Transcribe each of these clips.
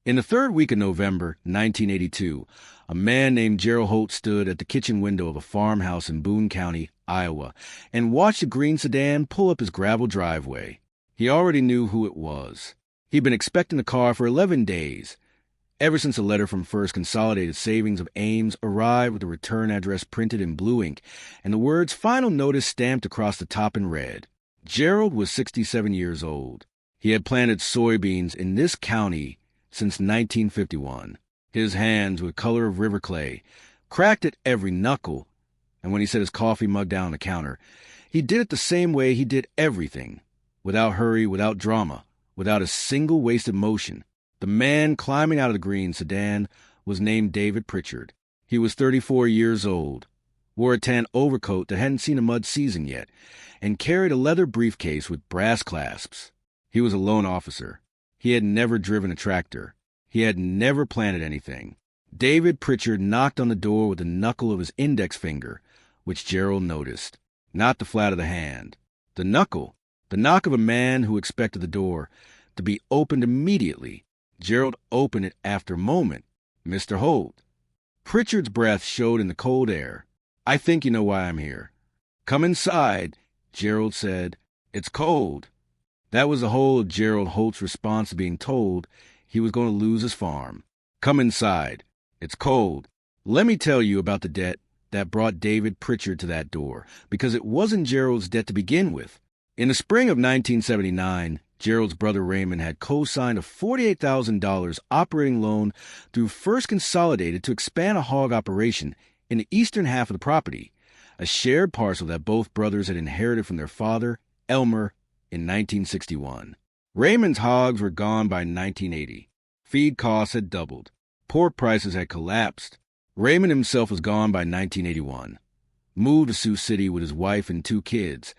In the third week of November 1982, a man named Gerald Holt stood at the kitchen window of a farmhouse in Boone County, Iowa, and watched a green sedan pull up his gravel driveway. He already knew who it was. He'd been expecting the car for 11 days, ever since a letter from First Consolidated Savings of Ames arrived with the return address printed in blue ink and the words "Final Notice" stamped across the top in red. Gerald was 67 years old. He had planted soybeans in this county since 1951. His hands were the color of river clay, cracked at every knuckle, and when he set his coffee mug down on the counter, he did it the same way he did everything, without hurry, without drama, without a single wasted motion. The man climbing out of the green sedan was named David Pritchard. He was 34 years old, wore a tan overcoat that hadn't seen a mud season yet, and carried a leather briefcase with brass clasps. He was a loan officer. He had never driven a tractor. He had never planted anything. David Pritchard knocked on the door with the knuckle of his index finger, which Gerald noticed, not the flat of the hand. The knuckle, the knock of a man who expected the door to be opened immediately. Gerald opened it after a moment. "Mr. Holt." Pritchard's breath showed in the cold air. "I think you know why I'm here." "Come inside," Gerald said. "It's cold." That was the whole of Gerald Holt's response to being told he was going to lose his farm. "Come inside. It's cold. Let me tell you about the debt that brought David Pritchard to that door, because it wasn't Gerald's debt to begin with. In the spring of 1979, Gerald's brother Raymond had co-signed a $48,000 operating loan through First Consolidated to expand a hog operation in the eastern half of the property, a shared parcel that both brothers had inherited from their father, Elmer, in 1961. Raymond's hogs were gone by 1980. Feed costs had doubled. Pork prices had collapsed. Raymond himself was gone by 1981. Moved to Sioux City with his wife and 2 kids,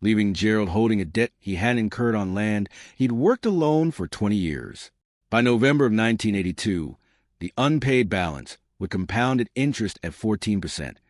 leaving Gerald holding a debt he hadn't incurred on land he'd worked alone for 20 years. By November of 1982, the unpaid balance, with compounded interest at 14%,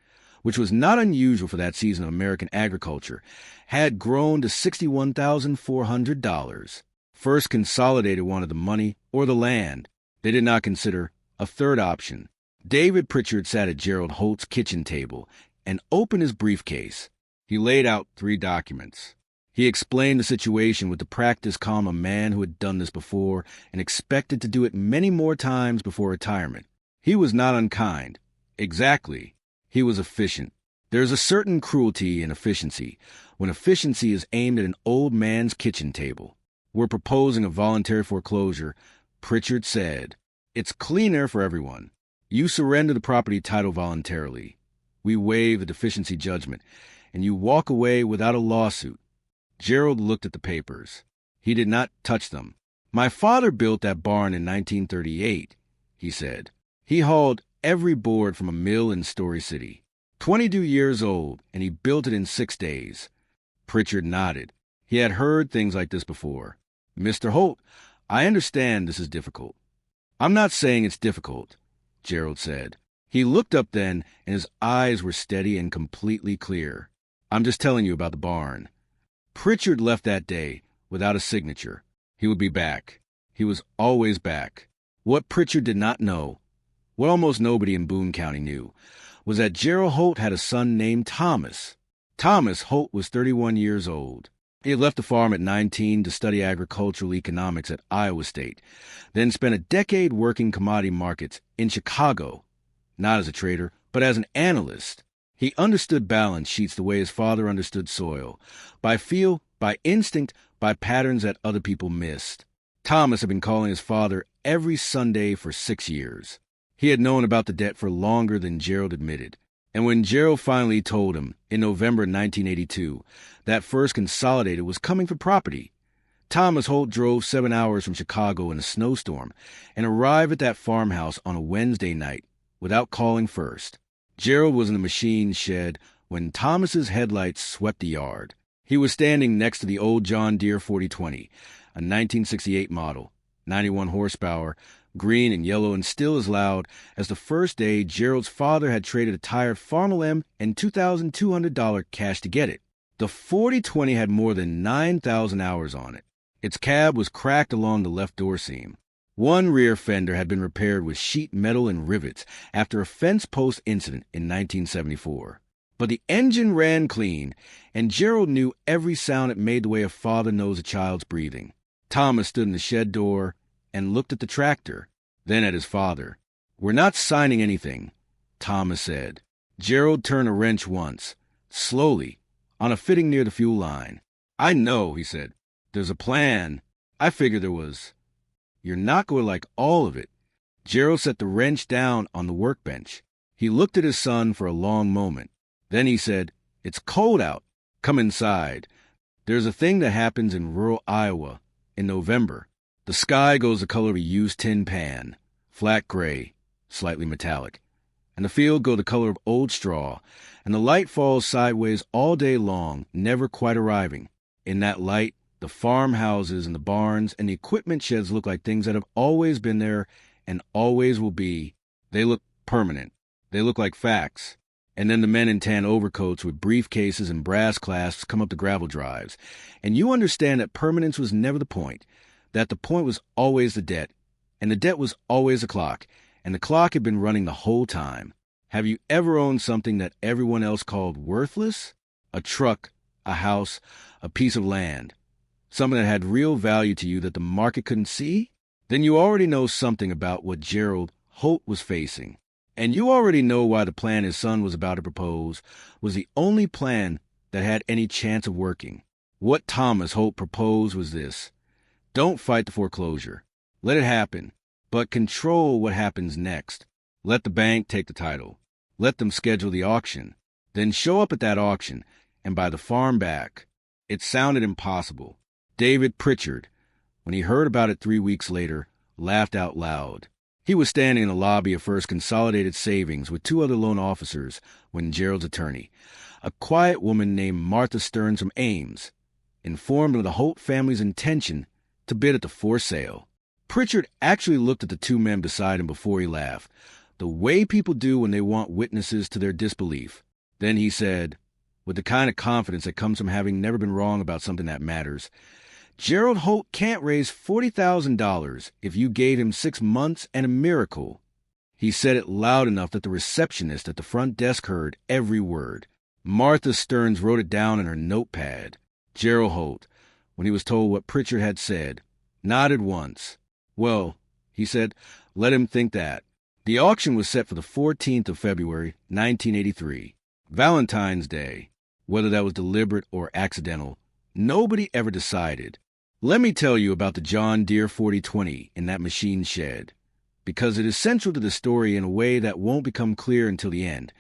which was not unusual for that season of American agriculture, had grown to $61,400. First Consolidated wanted the money or the land. They did not consider a third option. David Pritchard sat at Gerald Holt's kitchen table and opened his briefcase. He laid out 3 documents. He explained the situation with the practice calm of a man who had done this before and expected to do it many more times before retirement. He was not unkind. Exactly. He was efficient. There is a certain cruelty in efficiency when efficiency is aimed at an old man's kitchen table. "We're proposing a voluntary foreclosure," Pritchard said. "It's cleaner for everyone. You surrender the property title voluntarily. We waive the deficiency judgment, and you walk away without a lawsuit." Gerald looked at the papers. He did not touch them. "My father built that barn in 1938, he said. "He hauled every board from a mill in Story City. 22 years old, and he built it in 6 days. Pritchard nodded. He had heard things like this before. "Mr. Holt, I understand this is difficult." "I'm not saying it's difficult," Gerald said. He looked up then, and his eyes were steady and completely clear. "I'm just telling you about the barn." Pritchard left that day without a signature. He would be back. He was always back. What Pritchard did not know, what almost nobody in Boone County knew, was that Gerald Holt had a son named Thomas. Thomas Holt was 31 years old. He had left the farm at 19 to study agricultural economics at Iowa State, then spent a decade working commodity markets in Chicago, not as a trader, but as an analyst. He understood balance sheets the way his father understood soil, by feel, by instinct, by patterns that other people missed. Thomas had been calling his father every Sunday for 6 years. He had known about the debt for longer than Gerald admitted. And when Gerald finally told him, in November 1982, that First Consolidated was coming for property, Thomas Holt drove 7 hours from Chicago in a snowstorm and arrived at that farmhouse on a Wednesday night without calling first. Gerald was in the machine shed when Thomas's headlights swept the yard. He was standing next to the old John Deere 4020, a 1968 model, 91 horsepower, green and yellow and still as loud as the first day Gerald's father had traded a tired Farmel M and $2,200 cash to get it. The 4020 had more than 9,000 hours on it. Its cab was cracked along the left door seam. One rear fender had been repaired with sheet metal and rivets after a fence post incident in 1974. But the engine ran clean, and Gerald knew every sound it made the way a father knows a child's breathing. Thomas stood in the shed door and looked at the tractor, then at his father. "We're not signing anything," Thomas said. Gerald turned a wrench once, slowly, on a fitting near the fuel line. "I know," he said. "There's a plan. I figured there was. You're not going to like all of it." Gerald set the wrench down on the workbench. He looked at his son for a long moment. Then he said, "It's cold out. Come inside. There's a thing that happens in rural Iowa in November. The sky goes the color of a used tin pan, flat gray, slightly metallic. And the field go the color of old straw, and the light falls sideways all day long, never quite arriving. In that light, the farmhouses and the barns and the equipment sheds look like things that have always been there and always will be. They look permanent. They look like facts. And then the men in tan overcoats with briefcases and brass clasps come up the gravel drives. And you understand that permanence was never the point, that the point was always the debt, and the debt was always the clock, and the clock had been running the whole time. Have you ever owned something that everyone else called worthless? A truck, a house, a piece of land. Something that had real value to you that the market couldn't see? Then you already know something about what Gerald Holt was facing. And you already know why the plan his son was about to propose was the only plan that had any chance of working. What Thomas Holt proposed was this: don't fight the foreclosure. Let it happen, but control what happens next. Let the bank take the title. Let them schedule the auction. Then show up at that auction and buy the farm back. It sounded impossible. David Pritchard, when he heard about it 3 weeks later, laughed out loud. He was standing in the lobby of First Consolidated Savings with 2 other loan officers when Gerald's attorney, a quiet woman named Martha Stearns from Ames, informed of the Holt family's intention to bid at the for sale. Pritchard actually looked at the 2 men beside him before he laughed, the way people do when they want witnesses to their disbelief. Then he said, with the kind of confidence that comes from having never been wrong about something that matters, "Gerald Holt can't raise $40,000 if you gave him 6 months and a miracle." He said it loud enough that the receptionist at the front desk heard every word. Martha Stearns wrote it down in her notepad. Gerald Holt, when he was told what Pritchard had said, nodded once. "Well," he said, "let him think that." The auction was set for the 14th of February, 1983, Valentine's Day. Whether that was deliberate or accidental, nobody ever decided. Let me tell you about the John Deere 4020 in that machine shed, because it is central to the story in a way that won't become clear until the end,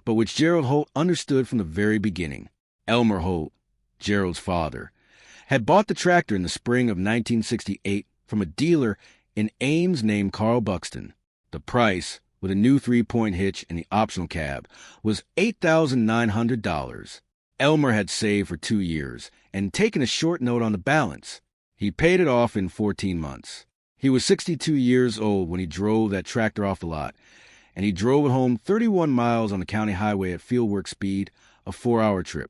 but which Gerald Holt understood from the very beginning. Elmer Holt, Gerald's father, had bought the tractor in the spring of 1968 from a dealer in Ames named Carl Buxton. The price, with a new 3-point hitch and the optional cab, was $8,900. Elmer had saved for 2 years and taken a short note on the balance. He paid it off in 14 months. He was 62 years old when he drove that tractor off the lot, and he drove it home 31 miles on the county highway at fieldwork speed, a 4-hour trip.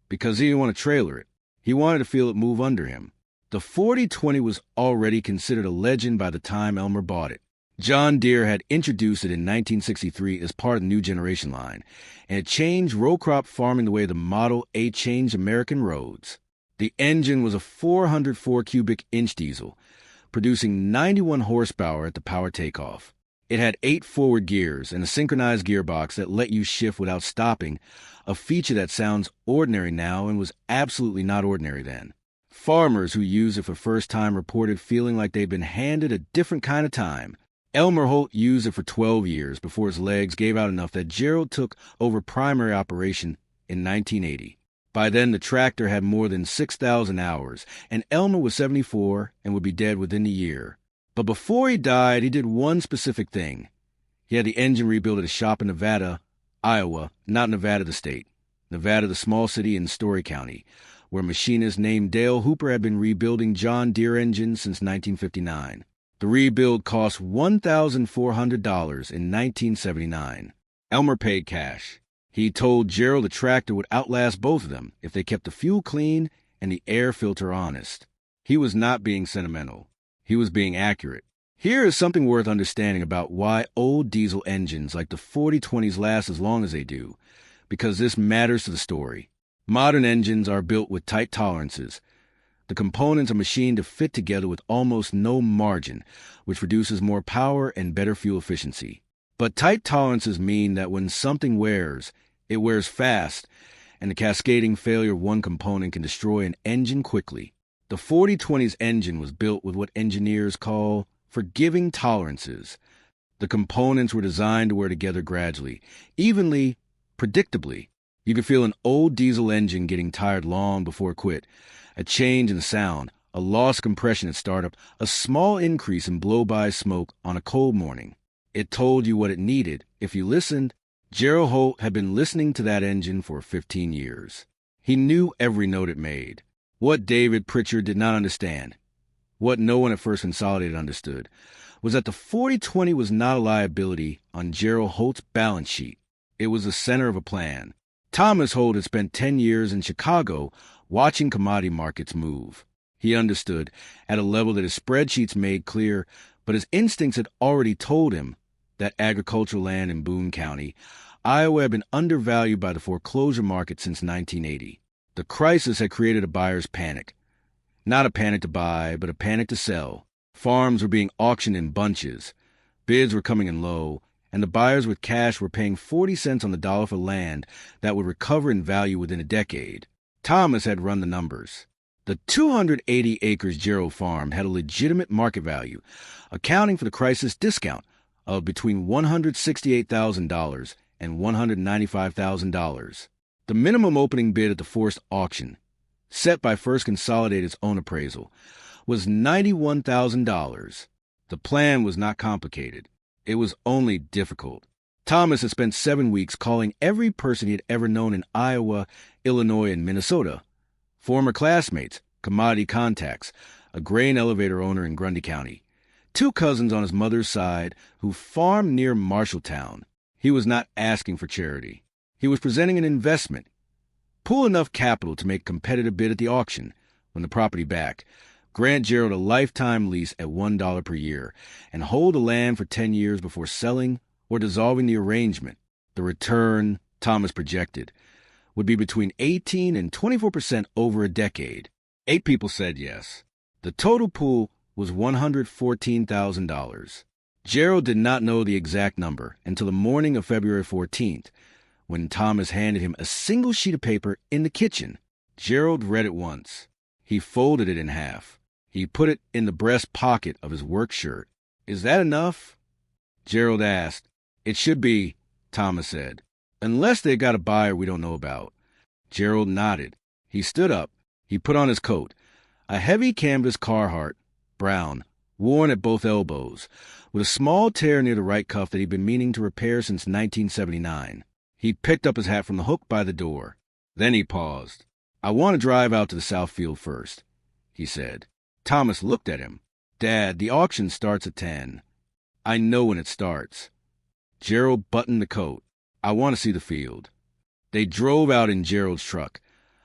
Because he didn't want to trailer it. He wanted to feel it move under him. The 4020 was already considered a legend by the time Elmer bought it. John Deere had introduced it in 1963 as part of the new generation line, and it changed row crop farming the way the Model A changed American roads. The engine was a 404 cubic inch diesel, producing 91 horsepower at the power takeoff. It had 8 forward gears and a synchronized gearbox that let you shift without stopping, a feature that sounds ordinary now and was absolutely not ordinary then. Farmers who used it for the first time reported feeling like they'd been handed a different kind of time. Elmer Holt used it for 12 years before his legs gave out enough that Gerald took over primary operation in 1980. By then, the tractor had more than 6,000 hours, and Elmer was 74 and would be dead within a year. But before he died, he did one specific thing. He had the engine rebuilt at a shop in Nevada, Iowa, not Nevada the state, Nevada the small city in Story County, where a machinist named Dale Hooper had been rebuilding John Deere engines since 1959. The rebuild cost $1,400 in 1979. Elmer paid cash. He told Gerald the tractor would outlast both of them if they kept the fuel clean and the air filter honest. He was not being sentimental. He was being accurate. Here is something worth understanding about why old diesel engines like the 4020s last as long as they do, because this matters to the story. Modern engines are built with tight tolerances. The components are machined to fit together with almost no margin, which produces more power and better fuel efficiency. But tight tolerances mean that when something wears, it wears fast, and the cascading failure of one component can destroy an engine quickly. The 4020's engine was built with what engineers call forgiving tolerances. The components were designed to wear together gradually, evenly, predictably. You could feel an old diesel engine getting tired long before it quit. A change in sound, a loss of compression at startup, a small increase in blow-by smoke on a cold morning. It told you what it needed. If you listened, Gerald Holt had been listening to that engine for 15 years. He knew every note it made. What David Pritchard did not understand, what no one at First Consolidated understood, was that the 4020 was not a liability on Gerald Holt's balance sheet. It was the center of a plan. Thomas Holt had spent 10 years in Chicago watching commodity markets move. He understood, at a level that his spreadsheets made clear, but his instincts had already told him that agricultural land in Boone County, Iowa, had been undervalued by the foreclosure market since 1980. The crisis had created a buyer's panic. Not a panic to buy, but a panic to sell. Farms were being auctioned in bunches. Bids were coming in low, and the buyers with cash were paying 40 cents on the dollar for land that would recover in value within a decade. Thomas had run the numbers. The 280 acres Gerald farmed had a legitimate market value, accounting for the crisis discount of between $168,000 and $195,000. The minimum opening bid at the forced auction, set by First Consolidated's own appraisal, was $91,000. The plan was not complicated. It was only difficult. Thomas had spent 7 weeks calling every person he had ever known in Iowa, Illinois, and Minnesota. Former classmates, commodity contacts, a grain elevator owner in Grundy County, 2 cousins on his mother's side who farmed near Marshalltown. He was not asking for charity. He was presenting an investment. Pool enough capital to make a competitive bid at the auction when the property backed, grant Gerald a lifetime lease at $1 per year, and hold the land for 10 years before selling or dissolving the arrangement. The return, Thomas projected, would be between 18 and 24% over a decade. 8 people said yes. The total pool was $114,000. Gerald did not know the exact number until the morning of February 14th, when Thomas handed him a single sheet of paper in the kitchen. Gerald read it once. He folded it in half. He put it in the breast pocket of his work shirt. "Is that enough?" Gerald asked. "It should be," Thomas said, "unless they got a buyer we don't know about." Gerald nodded. He stood up. He put on his coat, a heavy canvas Carhartt, brown, worn at both elbows, with a small tear near the right cuff that he'd been meaning to repair since 1979. He picked up his hat from the hook by the door. Then he paused. "I want to drive out to the south field first," he said. Thomas looked at him. "Dad, the auction starts at 10. "I know when it starts." Gerald buttoned the coat. "I want to see the field." They drove out in Gerald's truck,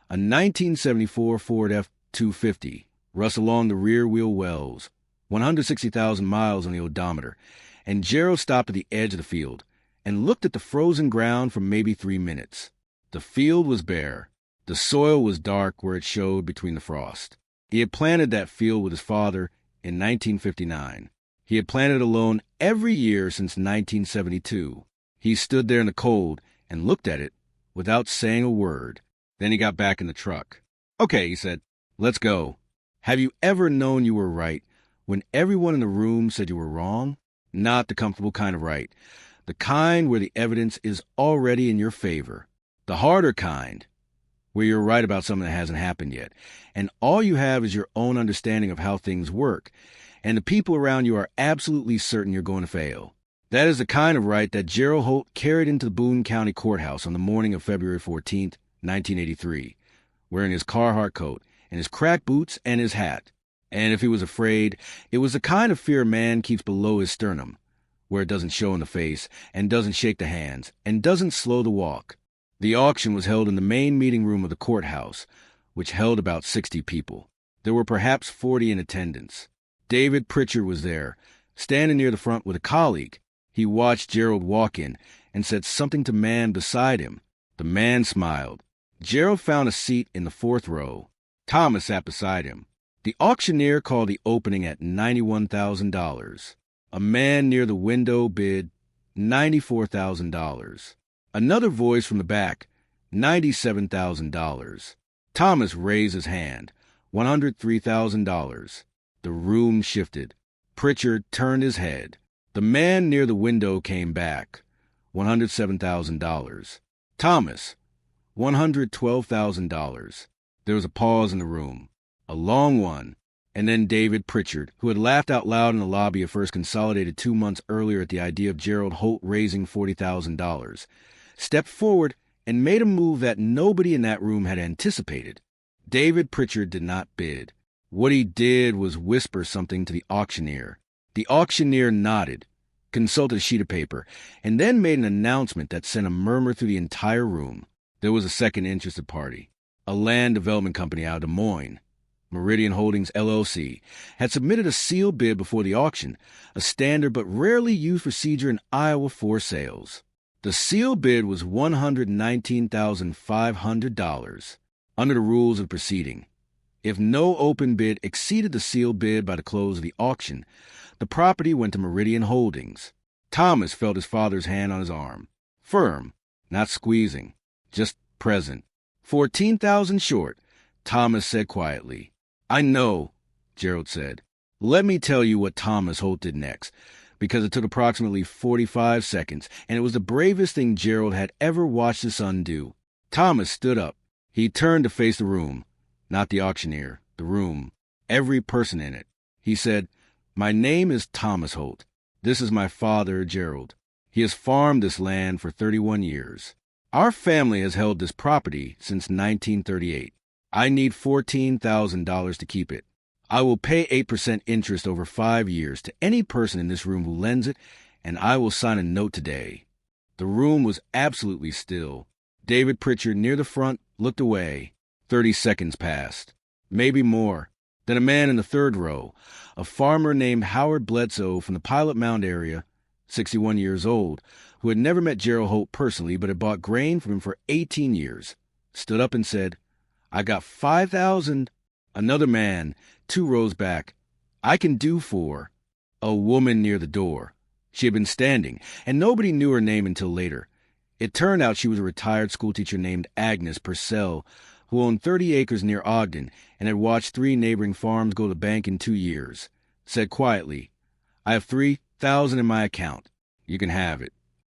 a 1974 Ford F-250, rust along the rear wheel wells, 160,000 miles on the odometer, and Gerald stopped at the edge of the field and looked at the frozen ground for maybe 3 minutes. The field was bare. The soil was dark where it showed between the frost. He had planted that field with his father in 1959. He had planted alone every year since 1972. He stood there in the cold and looked at it without saying a word. Then he got back in the truck. "Okay," he said, "let's go." Have you ever known you were right when everyone in the room said you were wrong? Not the comfortable kind of right. The kind where the evidence is already in your favor. The harder kind, where you're right about something that hasn't happened yet, and all you have is your own understanding of how things work, and the people around you are absolutely certain you're going to fail. That is the kind of right that Gerald Holt carried into the Boone County courthouse on the morning of February 14th, 1983, wearing his Carhartt coat and his cracked boots and his hat. And if he was afraid, it was the kind of fear a man keeps below his sternum, where it doesn't show in the face, and doesn't shake the hands, and doesn't slow the walk. The auction was held in the main meeting room of the courthouse, which held about 60 people. There were perhaps 40 in attendance. David Pritchard was there, Standing near the front with a colleague, he watched Gerald walk in and said something to man beside him. The man smiled. Gerald found a seat in the fourth row. Thomas sat beside him. The auctioneer called the opening at $91,000. A man near the window bid $94,000. Another voice from the back, $97,000. Thomas raised his hand, $103,000. The room shifted. Pritchard turned his head. The man near the window came back, $107,000. Thomas, $112,000. There was a pause in the room, a long one, and then David Pritchard, who had laughed out loud in the lobby of First Consolidated 2 months earlier at the idea of Gerald Holt raising $40,000, stepped forward and made a move that nobody in that room had anticipated. David Pritchard did not bid. What he did was whisper something to the auctioneer. The auctioneer nodded, consulted a sheet of paper, and then made an announcement that sent a murmur through the entire room. There was a second interested party. A land development company out of Des Moines, Meridian Holdings, LLC, had submitted a sealed bid before the auction, a standard but rarely used procedure in Iowa for sales. The sealed bid was $119,500, under the rules of the proceeding. If no open bid exceeded the sealed bid by the close of the auction, the property went to Meridian Holdings. Thomas felt his father's hand on his arm. Firm, not squeezing, just present. 14,000 short, Thomas said quietly. I know, Gerald said. Let me tell you what Thomas Holt did next, because it took approximately 45 seconds, and it was the bravest thing Gerald had ever watched his son do. Thomas stood up. He turned to face the room. Not the auctioneer, the room, every person in it. He said, My name is Thomas Holt. This is my father, Gerald. He has farmed this land for 31 years. Our family has held this property since 1938. I need $14,000 to keep it. I will pay 8% interest over 5 years to any person in this room who lends it, and I will sign a note today. The room was absolutely still. David Pritchard, near the front, looked away. 30 seconds passed, maybe more. Then a man in the third row, a farmer named Howard Bledsoe from the Pilot Mound area, 61 years old, who had never met Gerald Holt personally but had bought grain from him for 18 years, stood up and said, I got 5,000. Another man, 2 rows back, I can do 4. A woman near the door. She had been standing, and nobody knew her name until later. It turned out she was a retired schoolteacher named Agnes Purcell, who owned 30 acres near Ogden and had watched 3 neighboring farms go to bank in 2 years, said quietly, I have 3,000 in my account. You can have it.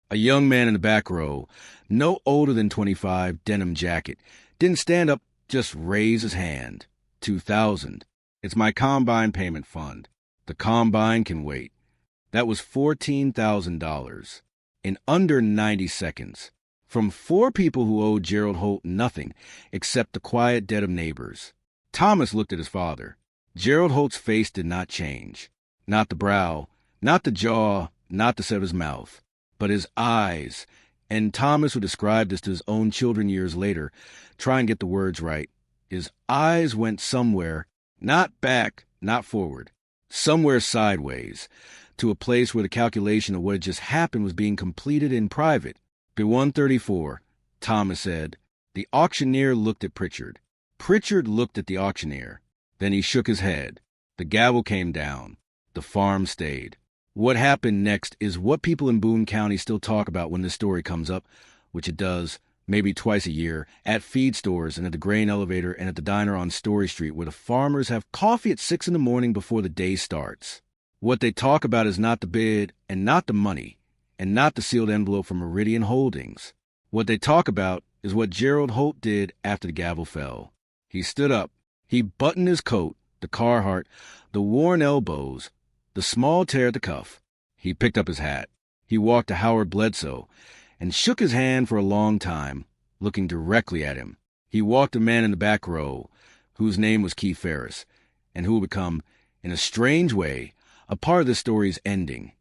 A young man in the back row, no older than 25, denim jacket, didn't stand up, just raised his hand. 2,000. It's my combine payment fund. The combine can wait. That was $14,000 in under 90 seconds. From 4 people who owed Gerald Holt nothing except the quiet debt of neighbors. Thomas looked at his father. Gerald Holt's face did not change. Not the brow, not the jaw, not the set of his mouth, but his eyes. And Thomas would describe this to his own children years later. Try and get the words right. His eyes went somewhere, not back, not forward, somewhere sideways, to a place where the calculation of what had just happened was being completed in private. Bid 134, Thomas said. The auctioneer looked at Pritchard. Pritchard looked at the auctioneer. Then he shook his head. The gavel came down. The farm stayed. What happened next is what people in Boone County still talk about when this story comes up, which it does, maybe twice a year, at feed stores and at the grain elevator and at the diner on Story Street, where the farmers have coffee at 6 in the morning before the day starts. What they talk about is not the bid and not the money, and not the sealed envelope from Meridian Holdings. What they talk about is what Gerald Holt did after the gavel fell. He stood up. He buttoned his coat, the Carhartt, the worn elbows, the small tear at the cuff. He picked up his hat. He walked to Howard Bledsoe and shook his hand for a long time, looking directly at him. He walked a man in the back row, whose name was Keith Ferris, and who would become, in a strange way, a part of this story's ending.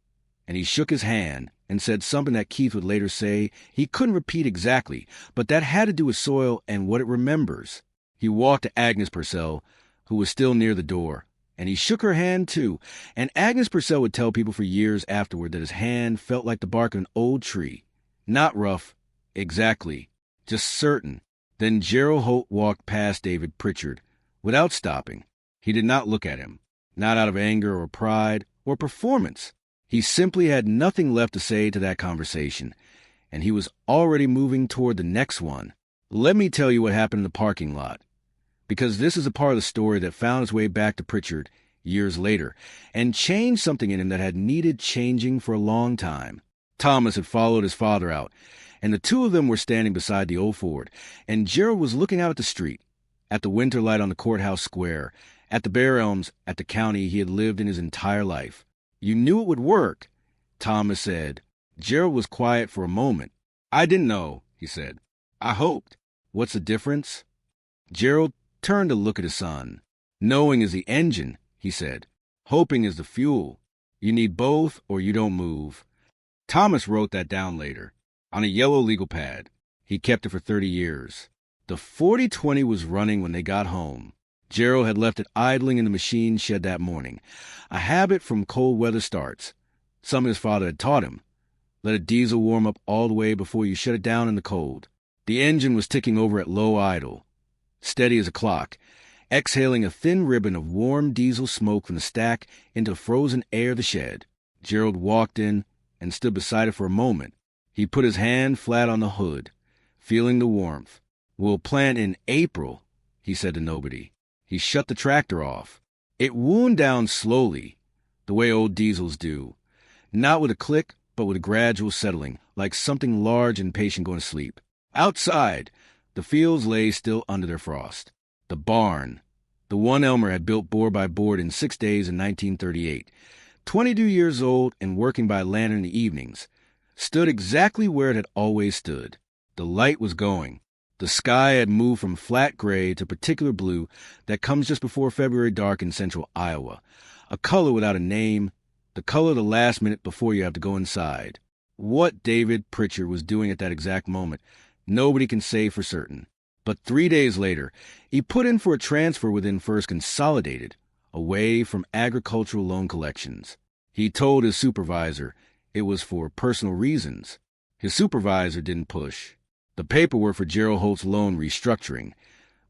And he shook his hand and said something that Keith would later say he couldn't repeat exactly, but that had to do with soil and what it remembers. He walked to Agnes Purcell, who was still near the door, And he shook her hand, too, and Agnes Purcell would tell people for years afterward that his hand felt like the bark of an old tree. Not rough, exactly, just certain. Then Gerald Holt walked past David Pritchard, without stopping. He did not look at him, not out of anger or pride or performance. He simply had nothing left to say to that conversation, and he was already moving toward the next one. Let me tell you what happened in the parking lot, because this is a part of the story that found its way back to Pritchard years later and changed something in him that had needed changing for a long time. Thomas had followed his father out, and the two of them were standing beside the old Ford, and Gerald was looking out at the street, at the winter light on the courthouse square, at the bare elms, at the county he had lived in his entire life. You knew it would work, Thomas said. Gerald was quiet for a moment. I didn't know, he said. I hoped. What's the difference? Gerald turned to look at his son. Knowing is the engine, he said. Hoping is the fuel. You need both or you don't move. Thomas wrote that down later, on a yellow legal pad. He kept it for 30 years. The 40-20 was running when they got home. Gerald had left it idling in the machine shed that morning, a habit from cold weather starts. Something his father had taught him. Let a diesel warm up all the way before you shut it down in the cold. The engine was ticking over at low idle, steady as a clock, exhaling a thin ribbon of warm diesel smoke from the stack into the frozen air of the shed. Gerald walked in and stood beside it for a moment. He put his hand flat on the hood, feeling the warmth. We'll plant in April, he said to nobody. He shut the tractor off. It wound down slowly, the way old diesels do, not with a click, but with a gradual settling, like something large and patient going to sleep. Outside, the fields lay still under their frost. The barn, the one Elmer had built board by board in 6 days in 1938, 22 years old and working by lantern in the evenings, stood exactly where it had always stood. The light was going. The sky had moved from flat gray to particular blue that comes just before February dark in central Iowa, a color without a name, the color of the last minute before you have to go inside. What David Pritchard was doing at that exact moment, nobody can say for certain. But 3 days later, he put in for a transfer within First Consolidated, away from agricultural loan collections. He told his supervisor it was for personal reasons. His supervisor didn't push. The paperwork for Gerald Holt's loan restructuring,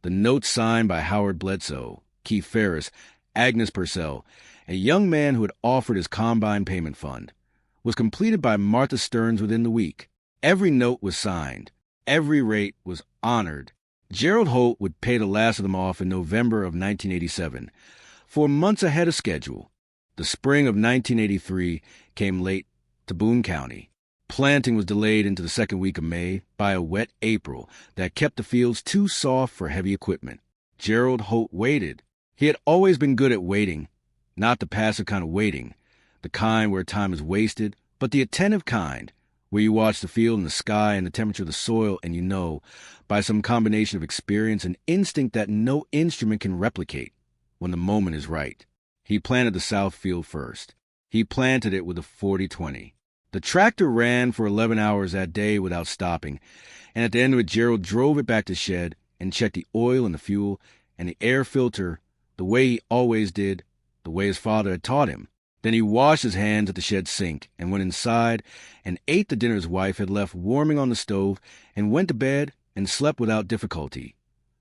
the notes signed by Howard Bledsoe, Keith Ferris, Agnes Purcell, a young man who had offered his combine payment fund, was completed by Martha Stearns within the week. Every note was signed. Every rate was honored. Gerald Holt would pay the last of them off in November of 1987, 4 months ahead of schedule. The spring of 1983 came late to Boone County. Planting was delayed into the second week of May by a wet April that kept the fields too soft for heavy equipment. Gerald Holt waited. He had always been good at waiting, not the passive kind of waiting, the kind where time is wasted, but the attentive kind, where you watch the field and the sky and the temperature of the soil and you know, by some combination of experience and instinct that no instrument can replicate, when the moment is right. He planted the south field first. He planted it with a 40-20. The tractor ran for 11 hours that day without stopping, and at the end of it, Gerald drove it back to the shed and checked the oil and the fuel and the air filter the way he always did, the way his father had taught him. Then he washed his hands at the shed sink and went inside and ate the dinner his wife had left warming on the stove and went to bed and slept without difficulty,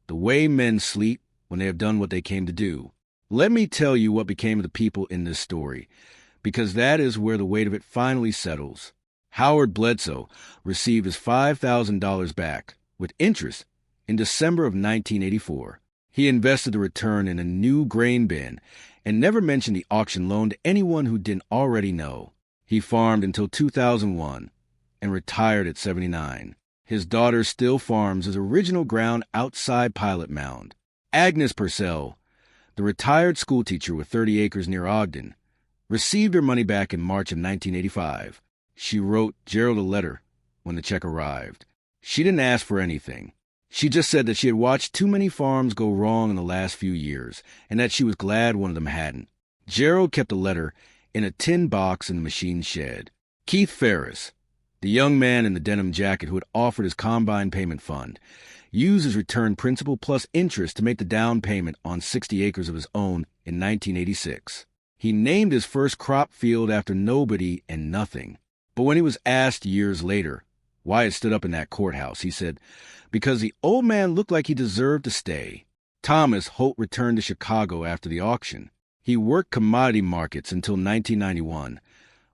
the way men sleep when they have done what they came to do. Let me tell you what became of the people in this story, because that is where the weight of it finally settles. Howard Bledsoe received his $5,000 back, with interest, in December of 1984. He invested the return in a new grain bin and never mentioned the auction loan to anyone who didn't already know. He farmed until 2001 and retired at 79. His daughter still farms his original ground outside Pilot Mound. Agnes Purcell, the retired schoolteacher with 30 acres near Ogden, received her money back in March of 1985. She wrote Gerald a letter when the check arrived. She didn't ask for anything. She just said that she had watched too many farms go wrong in the last few years, and that she was glad one of them hadn't. Gerald kept the letter in a tin box in the machine shed. Keith Ferris, the young man in the denim jacket who had offered his combine payment fund, used his return principal plus interest to make the down payment on 60 acres of his own in 1986. He named his first crop field after nobody and nothing. But when he was asked years later why it stood up in that courthouse, he said, "Because the old man looked like he deserved to stay." Thomas Holt returned to Chicago after the auction. He worked commodity markets until 1991,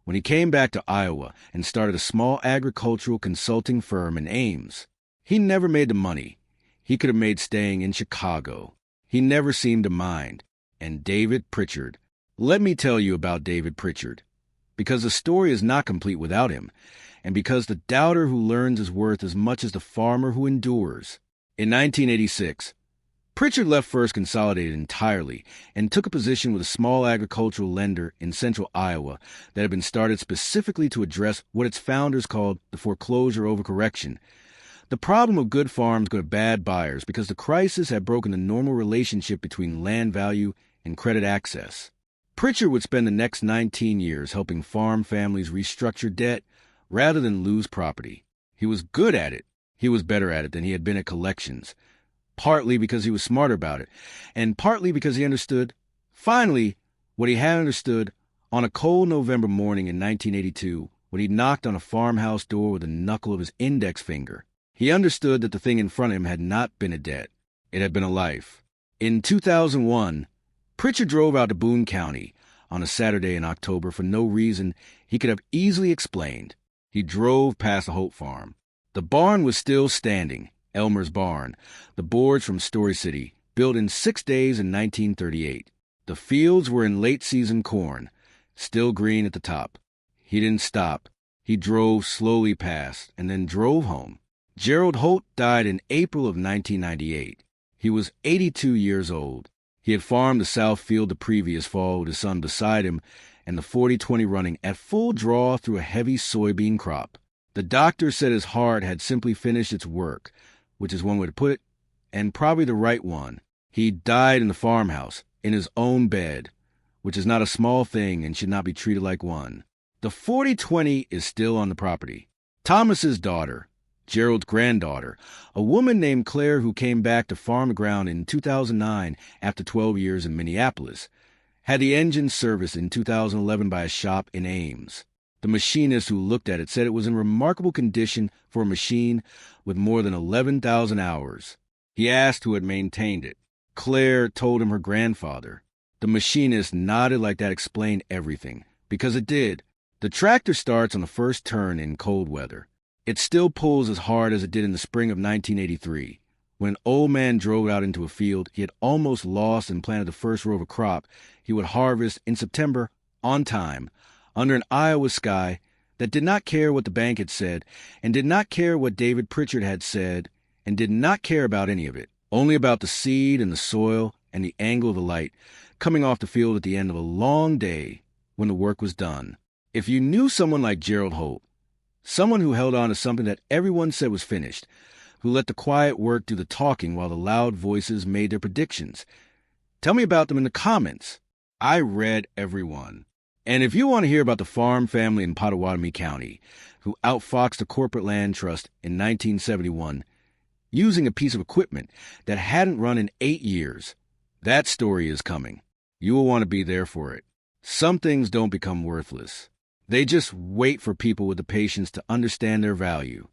when he came back to Iowa and started a small agricultural consulting firm in Ames. He never made the money he could have made staying in Chicago. He never seemed to mind. And David Pritchard. Let me tell you about David Pritchard, because the story is not complete without him, and because the doubter who learns is worth as much as the farmer who endures. In 1986, Pritchard left First Consolidated entirely and took a position with a small agricultural lender in central Iowa that had been started specifically to address what its founders called the foreclosure overcorrection. The problem of good farms go to bad buyers because the crisis had broken the normal relationship between land value and credit access. Pritchard would spend the next 19 years helping farm families restructure debt rather than lose property. He was good at it. He was better at it than he had been at collections, partly because he was smarter about it, and partly because he understood, finally, what he had understood on a cold November morning in 1982 when he knocked on a farmhouse door with the knuckle of his index finger. He understood that the thing in front of him had not been a debt. It had been a life. In 2001, Pritchard drove out to Boone County on a Saturday in October for no reason he could have easily explained. He drove past the Holt farm. The barn was still standing, Elmer's barn, the boards from Story City, built in 6 days in 1938. The fields were in late-season corn, still green at the top. He didn't stop. He drove slowly past and then drove home. Gerald Holt died in April of 1998. He was 82 years old. He had farmed the south field the previous fall with his son beside him and the 40-20 running at full draw through a heavy soybean crop. The doctor said his heart had simply finished its work, which is one way to put it, and probably the right one. He died in the farmhouse, in his own bed, which is not a small thing and should not be treated like one. The 40-20 is still on the property. Thomas's daughter, Gerald's granddaughter, a woman named Claire who came back to farm the ground in 2009 after 12 years in Minneapolis, had the engine serviced in 2011 by a shop in Ames. The machinist who looked at it said it was in remarkable condition for a machine with more than 11,000 hours. He asked who had maintained it. Claire told him her grandfather. The machinist nodded like that explained everything, because it did. The tractor starts on the first turn in cold weather. It still pulls as hard as it did in the spring of 1983. When an old man drove out into a field he had almost lost and planted the first row of a crop he would harvest in September on time, under an Iowa sky that did not care what the bank had said, and did not care what David Pritchard had said, and did not care about any of it, only about the seed and the soil and the angle of the light coming off the field at the end of a long day when the work was done. If you knew someone like Gerald Holt, someone who held on to something that everyone said was finished, who let the quiet work do the talking while the loud voices made their predictions, tell me about them in the comments. I read every one. And if you want to hear about the farm family in Pottawatomie County, who outfoxed the corporate land trust in 1971, using a piece of equipment that hadn't run in 8 years, that story is coming. You will want to be there for it. Some things don't become worthless. They just wait for people with the patience to understand their value.